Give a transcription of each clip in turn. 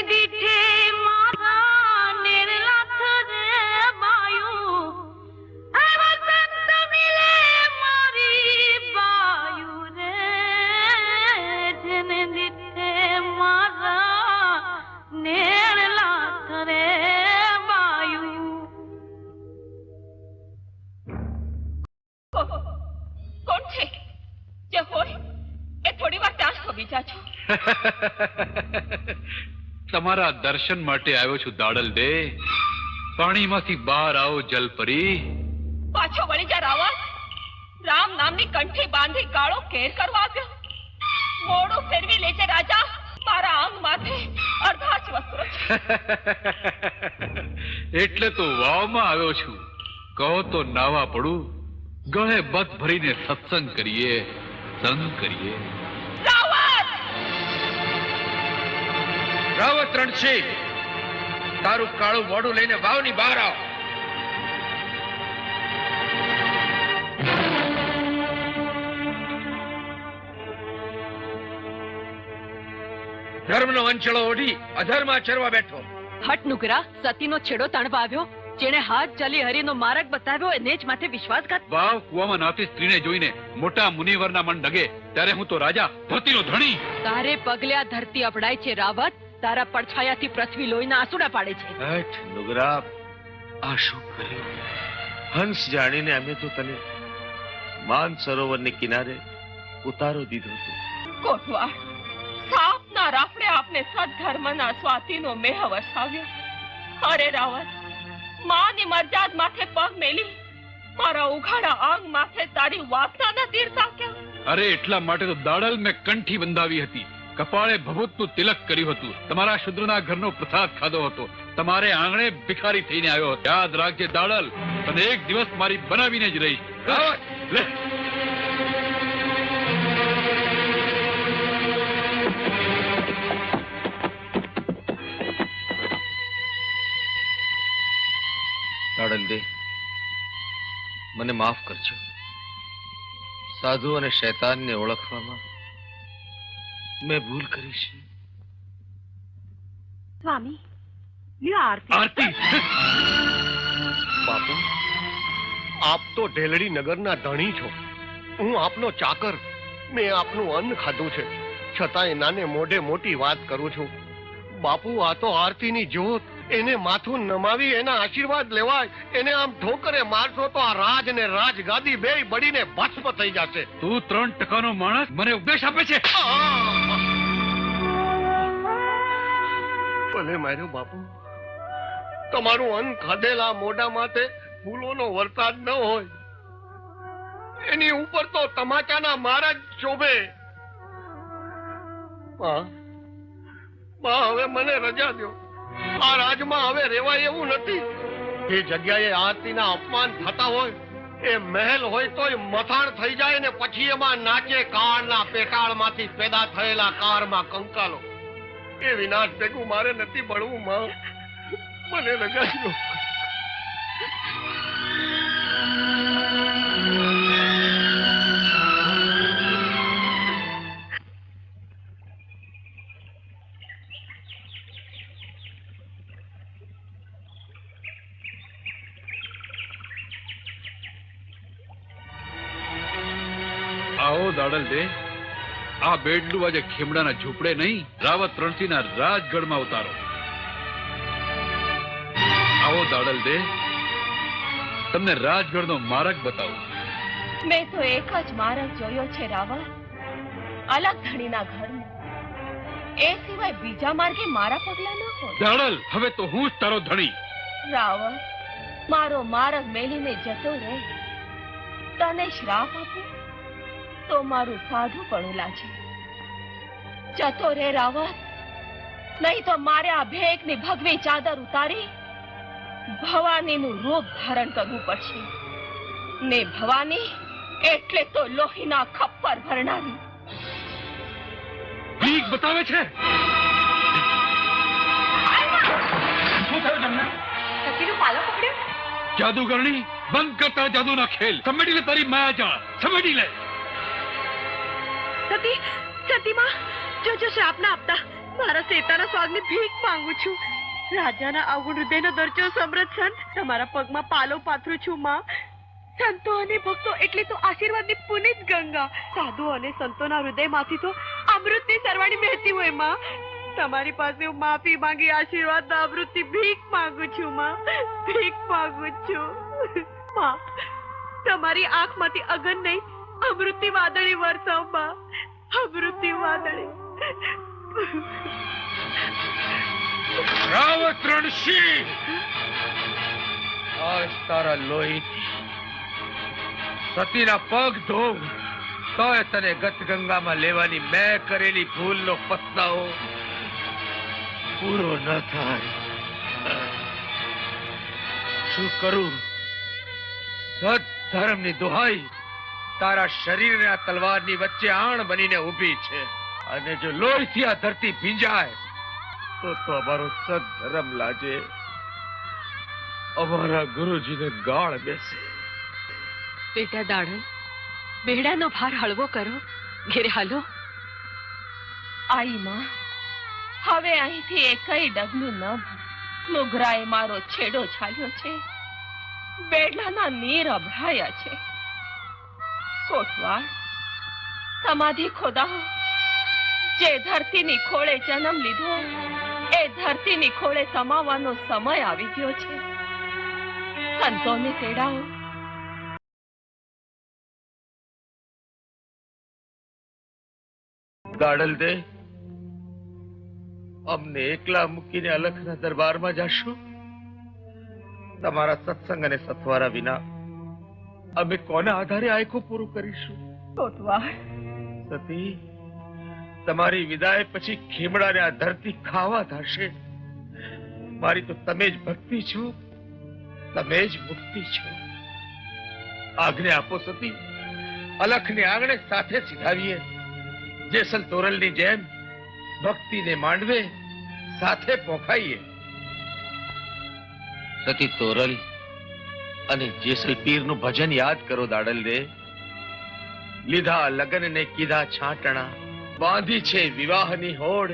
દીઠે મારા નિર્લાથ રે બાયુ વસંત મિલે મારી બાયુ રે જેને દીઠે મારા નિર્લાથ રે બાયુ કોણ છે જે હોય એ થોડી વાર ત્યાં ખબી જાજો તમારા દર્શન માટે આવ્યો છું દાડલ દે પાણીમાંથી બહાર આવો જલપરી પાછો વળી જા રાવણ રામ નામની કંઠી બાંધી કાળો કેર કરવા આવ્યો મોડું ફેરવી લેજે રાજા મારા અંગ માથે અડધા જ વસ્ત્રો છે એટલે તો વાવમાં આવ્યો છું કહો તો નાવા પડું ગળે બત ભરીને સત્સંગ કરીએ સંગ કરીએ રાવત રણસિંહ તારું કાળું મોઢું લઈને વાવની બહાર આવ ધર્મનો અંચળો ઓઢી અધર્મમાં ચરવા બેઠો હટ નુકરા સતીનો છેડો તણવા આવ્યો જેણે હાથ ચાલી હરિનો માર્ગ બતાવ્યો એને જ માથે વિશ્વાસઘાત વાવ કુવામાં નાતી સ્ત્રીને જોઈને મોટા મુનિવરના મન ડગે ત્યારે હું તો રાજા ધરતીનો ધણી તારે પગલે આ ધરતી અપડાય છે રાવત તારા પડછાયાથી પૃથ્વી લોહીના આંસુડા પાડે છે હટ નુગરા આ શું કર્યું હંસ જાણીને અમે તો તને માન સરોવરની કિનારે ઉતારો દીધો હતો કોટવાળ સાપના રાફડે આપને સદ્ધર્મના સ્વાતિનો મેહ વસાવ્યો અરે રાવત માની મરજાદ માથે પગ મેલી મારા ઉઘાડા અંગ માથે તારી વાસનાના તીર તાક્યા અરે એટલા માટે તો દાડલ મેં કંઠી બંધાવી હતી કપાળે ભભૂતનું તિલક કર્યું હતું તમારા શુદ્રના ઘરનો પ્રસાદ ખાધો હતો તમારે આંગણે ભિખારી થઈને આવ્યો હતો યાદ રાખજે દાડલ તને એક દિવસ મારી બનાવીને જ રહીશ લે દાડલ દે મને માફ કરજો સાધુ અને શૈતાનને ઓળખવામાં મેં ભૂલ કરી છે સ્વામી લ્યો આરતી બાપુ આપ તો ઢેલડી નગરના ધણી છો હું આપનો ચાકર મેં આપનું અન્ન ખાધું છે છતાંય નાને મોઢે મોટી વાત કરું છું બાપુ આ તો આરતીની જ્યોત એને માથું નમાવી એના આશીર્વાદ લેવાય એને આમ ઠોકરે મારશો તો આ રાજ ને રાજગાદી બેય બળીને ભસ્મ થઈ જશે તું 3% માણસ મને ઉપદેશ આપે છે ભલે માર્યો બાપુ તમારું અન્ન ખાધેલા મોઢા માથે ફૂલોનો વરસાદ ન હોય એની ઉપર તો તમાચાના મારા જ શોભે હવે મને રજા દો આ રાજમાં હવે રેવાય એવું નથી એ જગ્યાએ આરતીના અપમાન થતા હોય એ મહેલ હોય તોય મથાણ થઈ જાય ને પછી એમાં નાચે કાળના પેટાળમાંથી પેદા થયેલા કારમાં કંકાલો એ વિનાશ ભેગું મારે નથી બળવું માં મને રજા દો આવો દાડલ દે આ બેડલું આજે ખેમડાના ઝૂંપડે નહીં રાવત રણસિંહના રાજગઢમાં ઉતારો આવો દાડલ દે તમને રાજગઢનો માર્ગ બતાવું મેં તો એક જ માર્ગ જોયો છે રાવણ અલગ ધણીના ઘરનો એ સિવાય બીજા માર્ગે મારા પગલા ન હોય દાડલ હવે તો હું જ તારો ધણી રાવણ મારો માર્ગ મેલીને જતો રહે તને શ્રાપ આપું તો મારું સાધુ પણ લાજે જતો રે રાવણ નહીં તો મારે આ ભેખની ભગવી ચાદર ઉતારી ભવાનીનું રૂપ ધારણ કરવું પડશે ને ભવાની એટલે તો લોહીના ખપ્પર ભરનારી ભીખ બતાવે છે શું થયું તમને સતીનો પાલો પકડ્યો જાદુગરણી બંધ કરતા જાદુના ખેલ સમેટી લે તારી માયા જાળ સમેટી લે સતી સતીમાં જો શ્રાપ ના આપતા મારા સેતાના સ્વાદની ભીખ માંગુ છું. રાજાના અવગુણ હૃદયનો દરજો સમૃદ્ધ સંત, તમારા પગમાં પાલો પાથરું છું માં. સંતો અને ભક્તો એટલે તો આશીર્વાદની પુનિત ગંગા. સાધુ અને સંતોના હૃદયમાંથી તો અમૃતની સરવાણી વહેતી હોય માં. તમારી પાસે હું માફી માંગી આશીર્વાદ અમૃતની ભીખ માંગુ છું માં. ભીખ માંગુ છું માં. તમારી આંખમાંથી અગન નહીં, અમૃતની વાદળી વરસાવ માં. અમૃતની વાદળી. રાવત રણસિંહ, આજ તારા લોહીથી સતીના પગ ધોવ તોય તને ગત ગંગામાં લેવાની મેં કરેલી ભૂલનો પસ્તાવો પૂરો ન થાય. શું કરું? સત ધર્મની દુહાઈ તારા શરીરને આ તલવારની વચ્ચે આણ બનીને ઊભી છે, અને જો લોહીથી આ ધરતી ભીંજાય તો અમારો સત ધર્મ લાજે, અમારા ગુરુજીને ગાળ બેસે. બેટા દાડલ, બેડાનો ભાર હળવો કરો, ઘેરે હાલો. આઈ માં, હવે અહીંથી એકઈ ડગલું ન ભર. નુગરાએ મારો છેડો છાલ્યો છે, બેડલાના નીર અભરાયા છે. કોટવાળ, સમાધિ ખોદાઓ. જે ધરતીની ખોળે જન્મ લીધો એ ધરતીની ખોળે સમાવાનો સમય આવી ગયો છે. સંતોને તેડાવો. દાડલ દે, અમને એકલા મૂકીને અલખના દરબારમાં જશો? તમારા સત્સંગ અને સથવારા વિના અમે કોના આધારે આયખું પૂરું કરીશું? કોટવાળ, સતી, તમારી વિદાય પછી ખીમડાને આ ધરતી ખાવા થશે. મારી તો તમે જ ભક્તિ છો, તમે જ મુક્તિ છો. આજ્ઞા આપો સતી, અલખને આંગણે સાથે સીધાવીએ. જેસલ તોરલની જેમ ભક્તિને માંડવે સાથે પોખાઈએ. સતી તોરલ અને જેસલ પીરનું ભજન યાદ કરો દાડલ રે. લીધા લગન ને કીધા છાંટણા, બાંધી છે વિવાહની હોડ.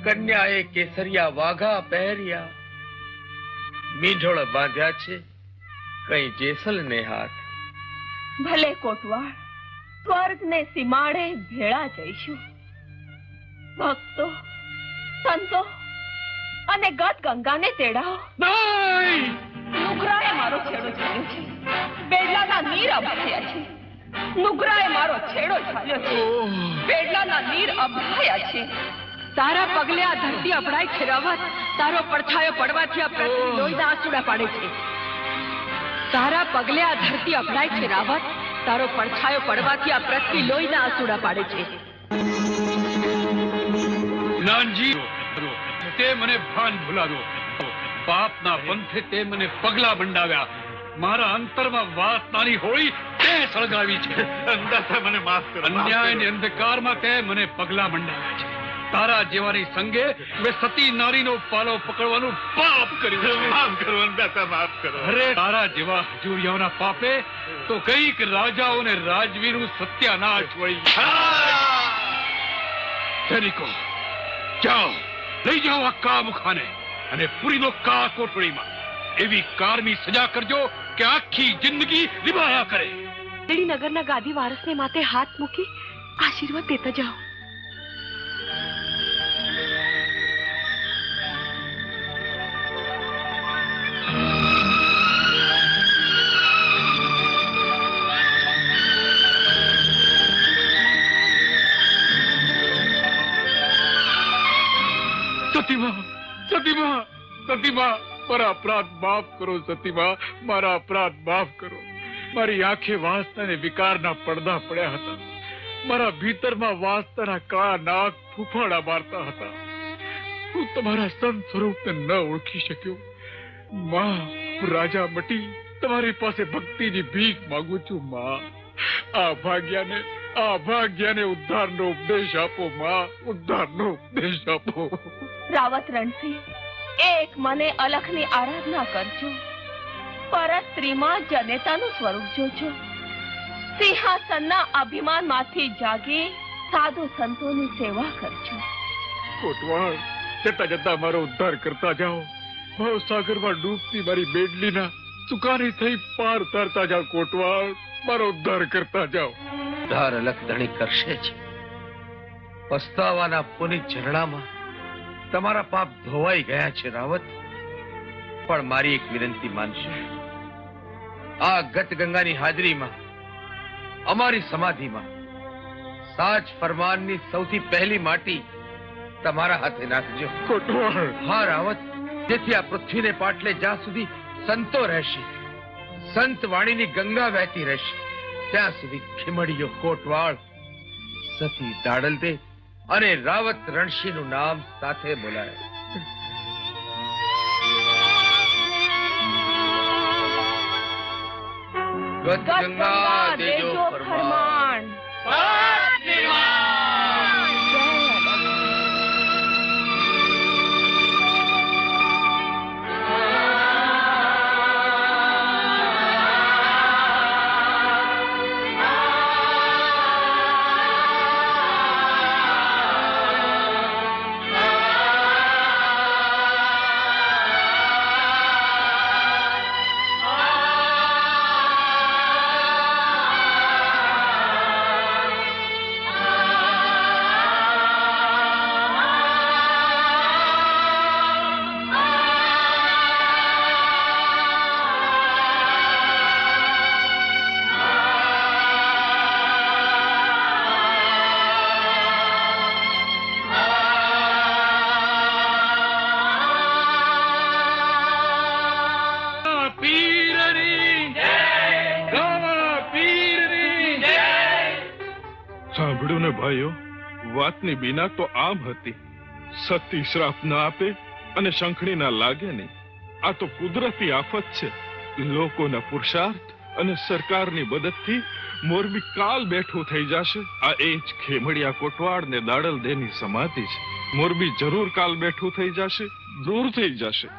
કન્યાએ કેસરિયા વાઘા પહેર્યા, મીંઢોળ બાંધ્યા છે કઈ જેસલ ને હાથ. ભલે કોટવાળ, સ્વર્ગ ને સીમાડે ભેળા જઈશું. ભક્તો, સંતો અને ગત ગંગાને તેડાવો. નુગરાએ મારો છેડો છાલ્યો છે, બેડલાના નીર અભરાયા છે. નુગરાએ મારો છેડો છાલ્યો છે, બેડલાના નીર અભરાયા છે. તારા પગલે આ ધરતી અભડાય છે રાવત. તારો પડછાયો પડવાથી આ પૃથ્વી લોહીના આંસુડા પાડે છે. તારા પગલે આ ધરતી અભડાય છે રાવત. તારો પડછાયો પડવાથી આ પૃથ્વી લોહીના આંસુડા પાડે છે. નાનજી, તે મને ભાન ભૂલાવ્યો. પાપના પંથે તે મને પગલા બંડાવ્યા. મારા અંતરમાં વાસનાની હોળી તે સળગાવી છે. મને માફ કરો. અન્યાયની અંધકારમાં તે મને પગલા બંડાવ્યા છે. તારા જેવાની સંગે મેં સતી નારીનો પાલો પકડવાનું પાપ કર્યું. માફ કરો અંદાતા, માફ કરો. અરે, તારા જેવા હજુરિયાઓના પાપે તો કઈક રાજાઓને રાજવીનું સત્યાનાશ વળી. સૈનિકો, જાઓ, લઈ જાઓ આ કામુખાને અને પૂરી લો કા કોટડીમાં. એવી કારની સજા કરજો કે આખી જિંદગી નિભાયા કરે. નગરના ગાદી વારસને માથે હાથ મૂકી આશીર્વાદ દેતા જાઓ. સતીમા, સતીમા, સતીમા, મારા અપરાધ માફ કરો. સતીમા, મારા અપરાધ માફ કરો. મારી આંખે વાસના વિકારના પડદા પડ્યા હતા. મારા ભીતરમાં વાસના કાળા નાગ ફૂફાડા મારતા હતા. હું તમારા સંત સ્વરૂપને ન ઓળખી શક્યો. માં, રાજા મટી તમારી પાસે ભક્તિની ભીખ માંગુ છું. માં, આ ભાગ્યાને ઉદ્ધારનો ઉપદેશ આપો. માં, ઉદ્ધારનો ઉપદેશ આપો. રાવત રણસિંહ, એક મને અલખની આરાધના કરજો. પરત સ્ત્રીમાં જનેતાનું સ્વરૂપ જોજો. સિંહાસનના અભિમાનમાંથી જાગી સાધુ સંતોની સેવા કરજો. કોટવાળ, જતા જતા મારો ઉદ્ધાર કરતા જાઓ. ભવસાગરમાં ડૂબતી મારી બેડલીના સુકાની થઈ પાર તરતા જાઓ. કોટવાળ, મારો ઉદ્ધાર કરતા જાઓ. ઉદ્ધાર અલખ ધણી કરશે જ. પસ્તાવાના પુનિત ઝરણામાં તમારા પાપ ધોવાઈ ગયા છે રાવત. પણ મારી એક વિનંતી માનશો? આ ગત ગંગાની હાજરીમાં અમારી સમાધિમાં સાચ ફરમાનની સૌથી પહેલી માટી તમારા હાથે નાખજો. કોટવાળ, હા રાવત, જેથી આ પૃથ્વીને પાટલે જ્યાં સુધી સંતો રહેશે, સંત વાણીની ગંગા વહેતી રહેશે, ત્યાં સુધી ખીમડીયો કોટવાળ, સતી દાડલ દે અને રાવત રણશીનું નામ સાથે બોલાય. ગત ગંગા દેજો ફરમાન. સાંભળ્યું ને ભાઈઓ, વાતની બીના તો આમ હતી. સતી શ્રાપ ન આપે અને શંખણી ના લાગે નહીં. આ તો કુદરતી આફત છે. લોકોના પુરુષાર્થ અને સરકારની મદદથી મોરબી કાલ બેઠું થઈ જશે. આ એ જ ખેમડિયા કોટવાળ ને દાડલ દેની સમાધિ છે. મોરબી જરૂર કાલ બેઠું થઈ જશે, દૂર થઈ જશે.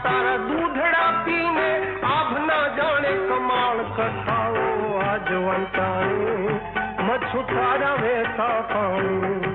તારા દૂધડા પીને આભ ના જાણે કમાણ કથાઓ આજવંતાણી મચ્છુ તારા વેતા પાણી.